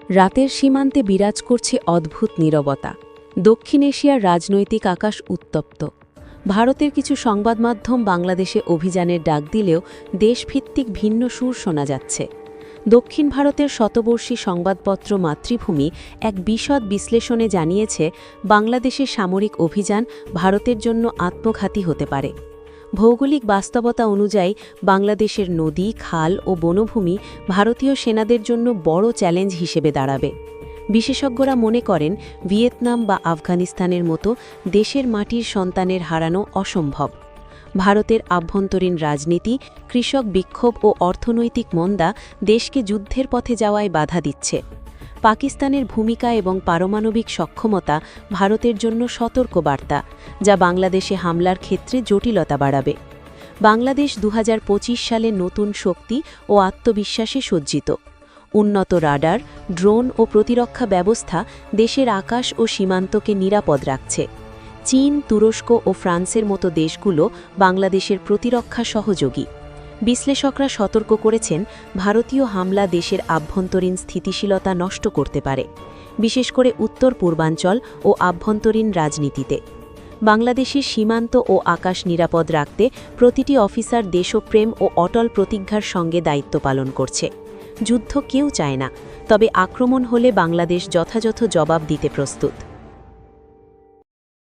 রাতের সীমান্তে বিরাজ করছে অদ্ভুত নীরবতা। দক্ষিণ এশিয়ার রাজনৈতিক আকাশ উত্তপ্ত। ভারতের কিছু সংবাদমাধ্যম বাংলাদেশে অভিযানের ডাক দিলেও দেশভিত্তিক ভিন্ন সুর শোনা যাচ্ছে। দক্ষিণ ভারতের শতবর্ষী সংবাদপত্র মাতৃভূমি এক বিশদ বিশ্লেষণে জানিয়েছে, বাংলাদেশের সামরিক অভিযান ভারতের জন্য আত্মঘাতী হতে পারে। ভৌগোলিক বাস্তবতা অনুযায়ী বাংলাদেশের নদী, খাল ও বনভূমি ভারতীয় সেনাদের জন্য বড় চ্যালেঞ্জ হিসেবে দাঁড়াবে। বিশেষজ্ঞরা মনে করেন, ভিয়েতনাম বা আফগানিস্তানের মতো দেশের মাটির সন্তানের হারানো অসম্ভব। ভারতের আভ্যন্তরীণ রাজনীতি, কৃষক বিক্ষোভ ও অর্থনৈতিক মন্দা দেশকে যুদ্ধের পথে যাওয়ায় বাধা দিচ্ছে। পাকিস্তানের ভূমিকা এবং পারমাণবিক সক্ষমতা ভারতের জন্য সতর্কবার্তা, যা বাংলাদেশে হামলার ক্ষেত্রে জটিলতা বাড়াবে। বাংলাদেশ ২০২৫ সালে নতুন শক্তি ও আত্মবিশ্বাসে সজ্জিত। উন্নত রাডার, ড্রোন ও প্রতিরক্ষা ব্যবস্থা দেশের আকাশ ও সীমান্তকে নিরাপদ রাখছে। চীন, তুরস্ক ও ফ্রান্সের মতো দেশগুলো বাংলাদেশের প্রতিরক্ষা সহযোগী। বিশ্লেষকরা সতর্ক করেছেন, ভারতীয় হামলা দেশের আভ্যন্তরীণ স্থিতিশীলতা নষ্ট করতে পারে, বিশেষ করে উত্তর পূর্বাঞ্চল ও আভ্যন্তরীণ রাজনীতিতে। বাংলাদেশের সীমান্ত ও আকাশ নিরাপদ রাখতে প্রতিটি অফিসার দেশপ্রেম ও অটল প্রতিজ্ঞার সঙ্গে দায়িত্ব পালন করছে। যুদ্ধ কেউ চায় না, তবে আক্রমণ হলে বাংলাদেশ যথাযথ জবাব দিতে প্রস্তুত।